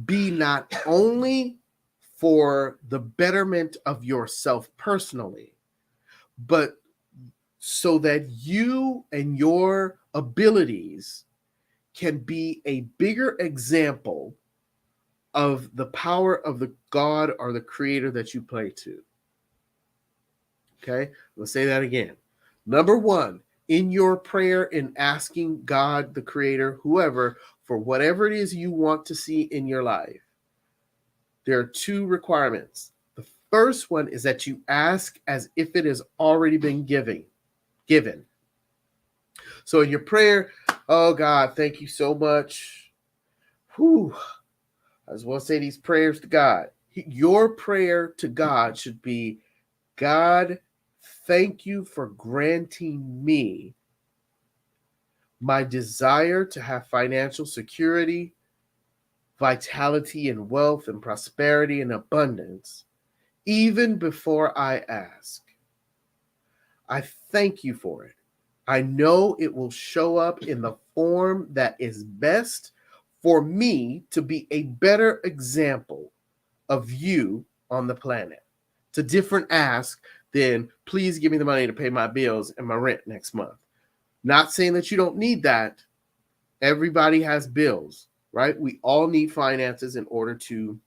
be not only for the betterment of yourself personally, but so that you and your abilities can be a bigger example of the power of the God or the Creator that you pray to. Okay, let's say that again. Number one, in your prayer in asking God, the Creator, whoever, for whatever it is you want to see in your life, there are two requirements. The first one is that you ask as if it has already been given. So in your prayer, oh God, thank you so much. Whew. I just want to say these prayers to God. Your prayer to God should be, God, thank you for granting me my desire to have financial security, vitality and wealth and prosperity and abundance, even before I ask. I thank you for it. I know it will show up in the form that is best for me to be a better example of you on the planet. It's a different ask than, please give me the money to pay my bills and my rent next month. Not saying that you don't need that. Everybody has bills, right? We all need finances in order to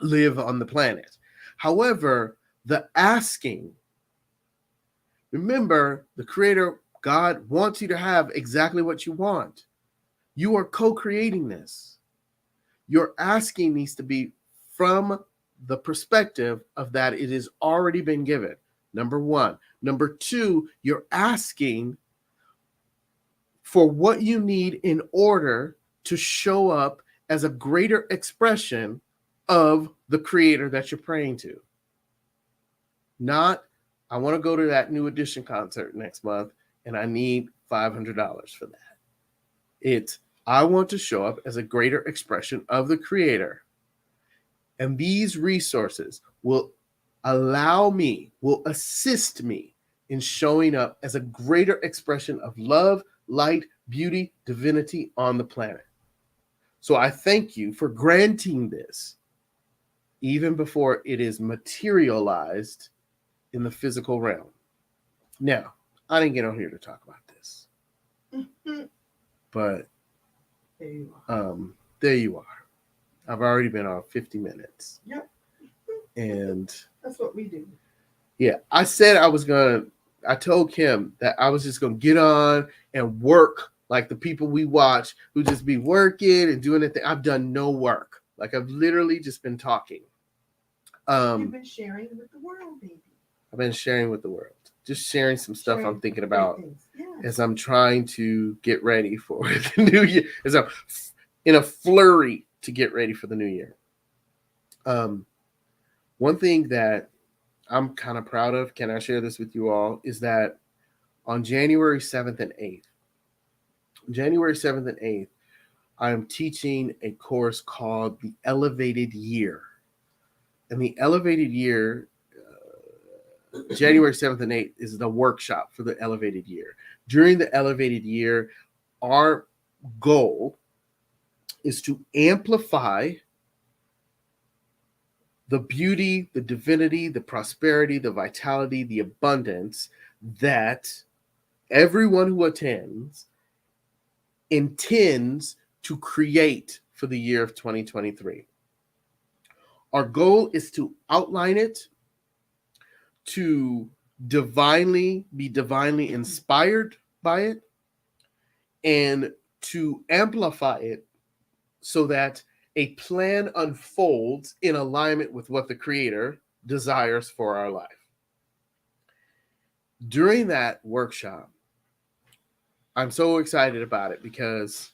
live on the planet. However, the asking, remember, the Creator, God, wants you to have exactly what you want. You are co-creating this. Your asking needs to be from the perspective of that it has already been given. Number one. Number two, you're asking for what you need in order to show up as a greater expression of the creator that you're praying to. Not, I want to go to that New Edition concert next month and I need $500 for that. It's, I want to show up as a greater expression of the creator. And these resources will allow me, will assist me in showing up as a greater expression of love, light, beauty, divinity on the planet. So I thank you for granting this even before it is materialized in the physical realm. Now, I didn't get on here to talk about this, but There you are. there you are. I've already been on 50 minutes. Yep. And That's what we do. yeah, I said I told Kim that I was just going to get on and work like the people we watch who just be working and doing it. I've done no work. Like I've literally just been talking. You've been sharing with the world, baby. I've been sharing with the world, just sharing some stuff I'm thinking about Yes. as I'm trying to get ready for the new year, as I'm in a flurry to get ready for the new year. One thing that I'm kind of proud of, can I share this with you all, is that on January 7th and 8th, I'm teaching a course called the Elevated Year. And the Elevated Year, January 7th and 8th, is the workshop for the Elevated Year. During the Elevated Year, our goal is to amplify the beauty, the divinity, the prosperity, the vitality, the abundance that everyone who attends intends to create for the year of 2023. Our goal is to outline it, to be divinely inspired by it, and to amplify it so that a plan unfolds in alignment with what the Creator desires for our life. During that workshop, I'm so excited about it because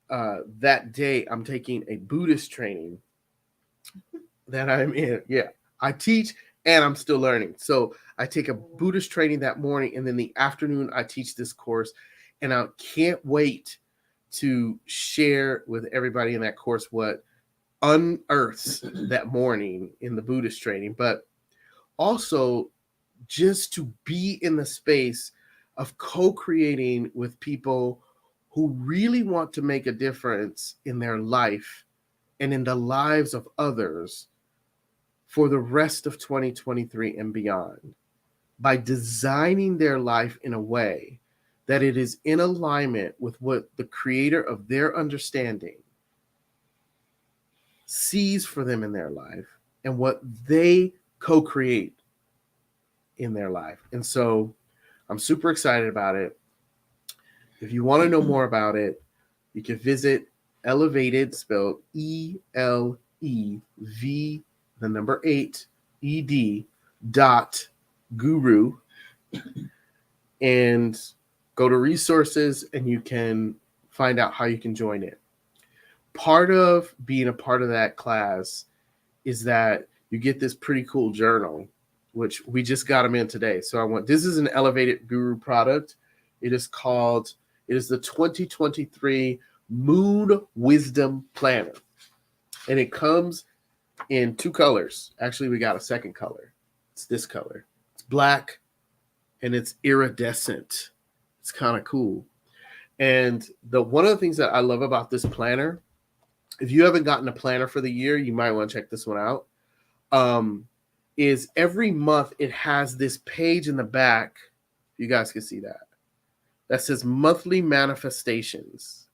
that day I'm taking a Buddhist training that I'm in. Yeah, I teach and I'm still learning. So I take a Buddhist training that morning, and then the afternoon I teach this course, and I can't wait to share with everybody in that course what unearths that morning in the Buddhist training, but also just to be in the space of co-creating with people who really want to make a difference in their life and in the lives of others for the rest of 2023 and beyond, by designing their life in a way that it is in alignment with what the Creator of their understanding sees for them in their life and what they co-create in their life. And so I'm super excited about it. If you want to know more about it, you can visit Elevated, spelled ELEV, the number 8, ED.guru, and go to resources and you can find out how you can join it. Part of being a part of that class is that you get this pretty cool journal, which we just got them in today. So this is an Elevated Guru product. It is the 2023 Moon Wisdom Planner. And it comes in 2 colors. Actually, we got a second color. It's this color. It's black and it's iridescent. It's kind of cool. And one of the things that I love about this planner, if you haven't gotten a planner for the year, you might want to check this one out, is every month it has this page in the back. You guys can see that says monthly manifestations,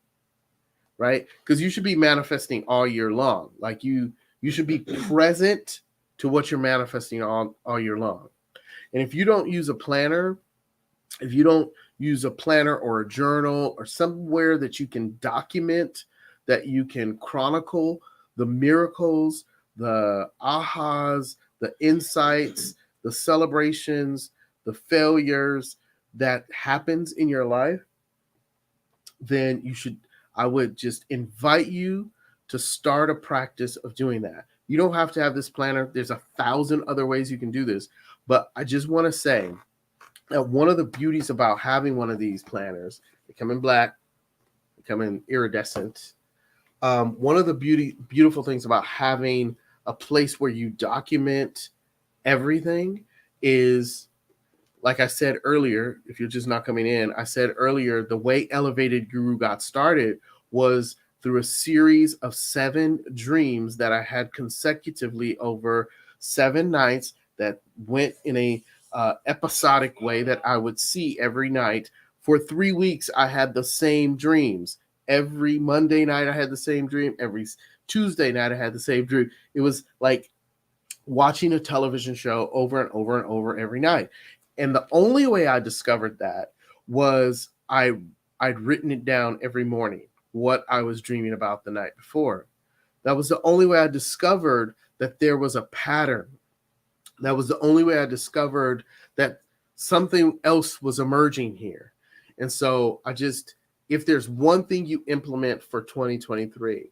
right? Because you should be manifesting all year long. Like you should be present to what you're manifesting all year long. And if you don't use a planner, or a journal or somewhere that you can document, that you can chronicle the miracles, the ahas, the insights, the celebrations, the failures that happens in your life, then I would just invite you to start a practice of doing that. You don't have to have this planner. There's 1,000 other ways you can do this. But I just want to say that one of the beauties about having one of these planners, they come in black, they come in iridescent. One of the beautiful things about having a place where you document everything is, like I said earlier, if you're just not coming in, I said earlier, the way Elevated Guru got started was through a series of 7 dreams that I had consecutively over 7 nights that went in a episodic way that I would see every night. For 3 weeks, I had the same dreams. Every Monday night, I had the same dream. Every Tuesday night, I had the same dream. It was like watching a television show over and over and over every night. And the only way I discovered that was I'd written it down every morning, what I was dreaming about the night before. That was the only way I discovered that there was a pattern. That was the only way I discovered that something else was emerging here. And so if there's one thing you implement for 2023,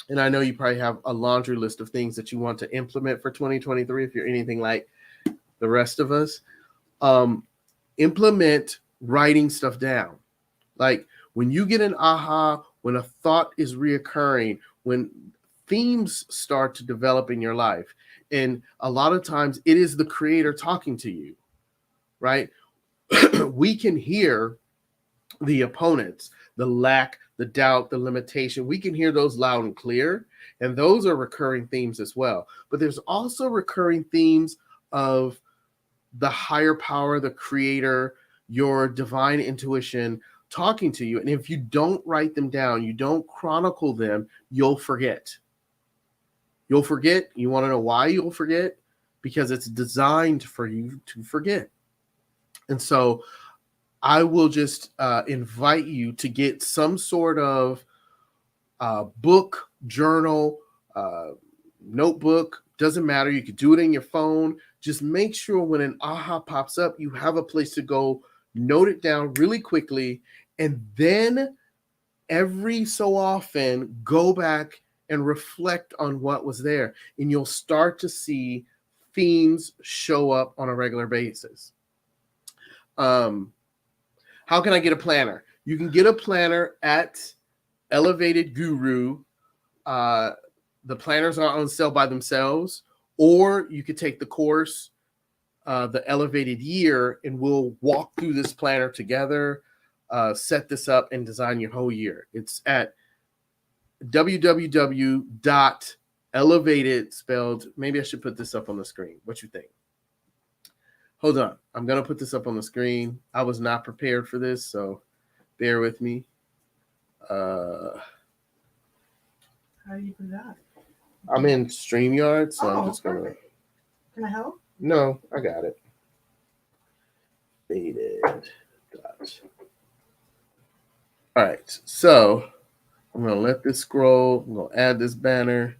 and I know you probably have a laundry list of things that you want to implement for 2023, if you're anything like the rest of us, implement writing stuff down. Like when you get an aha, when a thought is reoccurring, when themes start to develop in your life, and a lot of times it is the creator talking to you, right? We can hear the opponents, the lack, the doubt, the limitation. We can hear those loud and clear, and those are recurring themes as well. But there's also recurring themes of the higher power, the creator, your divine intuition talking to you. And if you don't write them down, you don't chronicle them, you'll forget. You'll forget. You want to know why you'll forget? Because it's designed for you to forget. And so I will just invite you to get some sort of book, journal, notebook. Doesn't matter. You could do it in your phone. Just make sure when an aha pops up, you have a place to go, note it down really quickly, and then every so often go back and reflect on what was there. And you'll start to see themes show up on a regular basis. How can I get a planner? You can get a planner at Elevated Guru. The planners are on sale by themselves, or you could take the course, the Elevated Year, and we'll walk through this planner together, set this up, and design your whole year. It's at www.elevated, spelled, maybe I should put this up on the screen. What you think? Hold on. I'm going to put this up on the screen. I was not prepared for this, so bear with me. How do you do that? I'm in StreamYard, so I'm just going to. Perfect. Can I help? No, I got it. Faded. All right, so I'm going to let this scroll. I'm going to add this banner,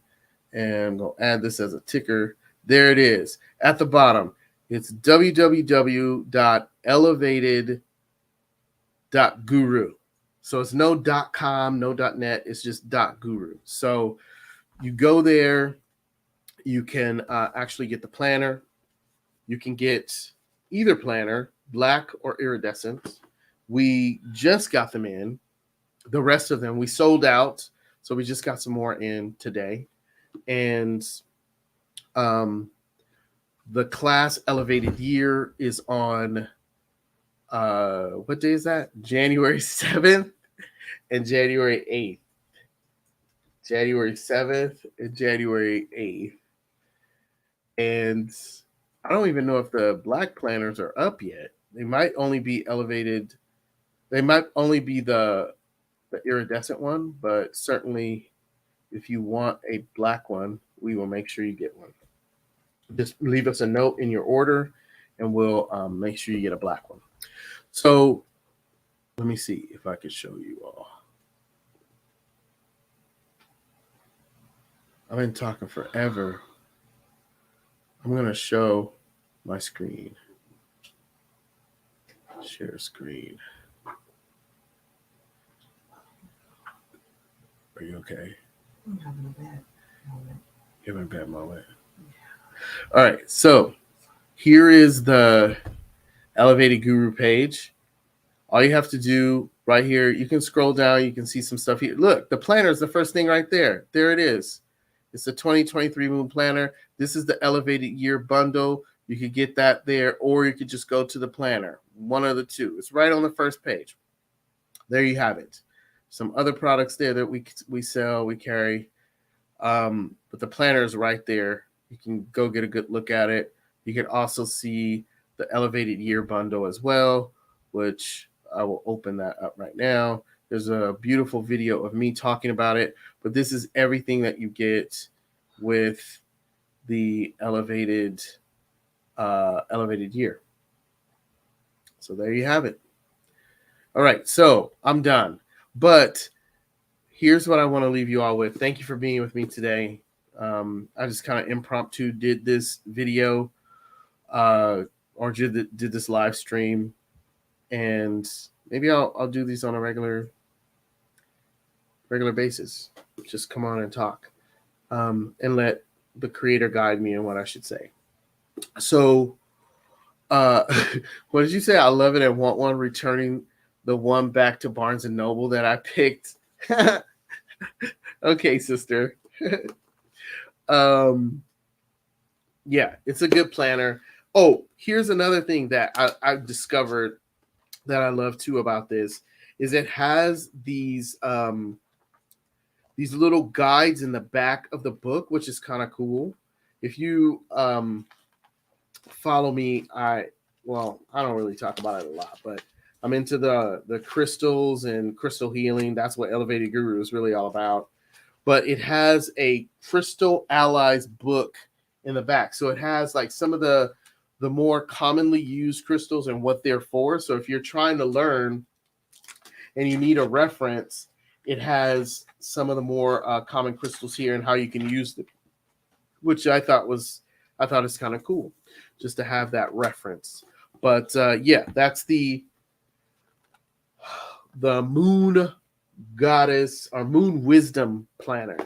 and I'm going to add this as a ticker. There it is. At the bottom, it's www.elevated.guru. So it's no .com, no .net. It's just .guru. So you go there. You can actually get the planner. You can get either planner, black or iridescent. We just got them in. The rest of them, we sold out. So we just got some more in today. And the class Elevated Year is on, what day is that? January 7th and January 8th. January 7th and January 8th. And I don't even know if the black planners are up yet. They might only be Elevated. They might only be the iridescent one, but certainly if you want a black one, we will make sure you get one. Just leave us a note in your order and we'll make sure you get a black one. So let me see if I could show you all. I've been talking forever. I'm going to show my screen. Share screen. Are you okay? I'm having a bad moment. You're having a bad moment. All right. So here is the Elevated Guru page. All you have to do right here, you can scroll down. You can see some stuff here. Look, the planner is the first thing right there. There it is. It's the 2023 Moon Planner. This is the Elevated Year Bundle. You could get that there, or you could just go to the planner. One of the two. It's right on the first page. There you have it. Some other products there that we sell, we carry. But the planner is right there. You can go get a good look at it. You can also see the Elevated Year Bundle as well, which I will open that up right now. There's a beautiful video of me talking about it, but this is everything that you get with the Elevated Year. So there you have it. All right, so I'm done. But here's what I want to leave you all with. Thank you for being with me today. I just kind of impromptu did this video or did this live stream, and maybe I'll do these on a regular basis. Just come on and talk, and let the creator guide me in what I should say. So, what did you say? I love it and want one. Returning the one back to Barnes and Noble that I picked. Okay, sister. Yeah, it's a good planner. Oh, here's another thing that I've discovered that I love too about this is it has these little guides in the back of the book, which is kind of cool. If you follow me, I don't really talk about it a lot, but I'm into the crystals and crystal healing. That's what Elevated Guru is really all about. But it has a Crystal Allies book in the back. So it has like some of the more commonly used crystals and what they're for. So if you're trying to learn and you need a reference, it has some of the more common crystals here and how you can use them, which I thought is kind of cool just to have that reference. But yeah, that's the Moon Goddess or Moon Wisdom Planner.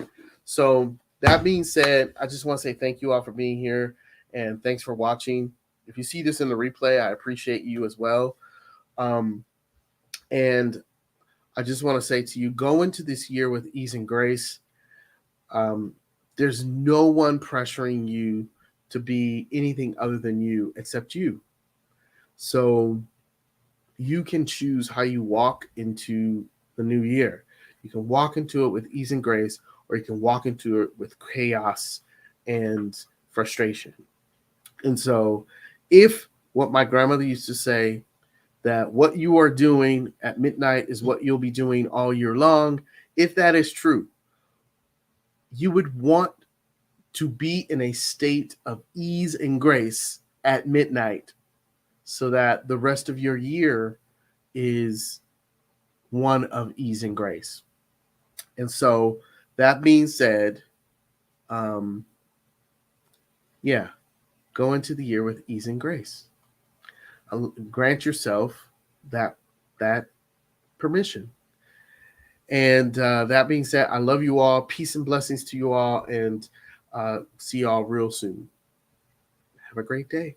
So that being said, I just want to say thank you all for being here and thanks for watching. If you see this in the replay, I appreciate you as well. And I just want to say to you, go into this year with ease and grace. There's no one pressuring you to be anything other than you except you. So you can choose how you walk into the new year. You can walk into it with ease and grace, or you can walk into it with chaos and frustration. And so if what my grandmother used to say, that what you are doing at midnight is what you'll be doing all year long, if that is true, you would want to be in a state of ease and grace at midnight so that the rest of your year is one of ease and grace. And so that being said, yeah, go into the year with ease and grace. Grant yourself that permission. And that being said, I love you all. Peace and blessings to you all, and see you all real soon. Have a great day.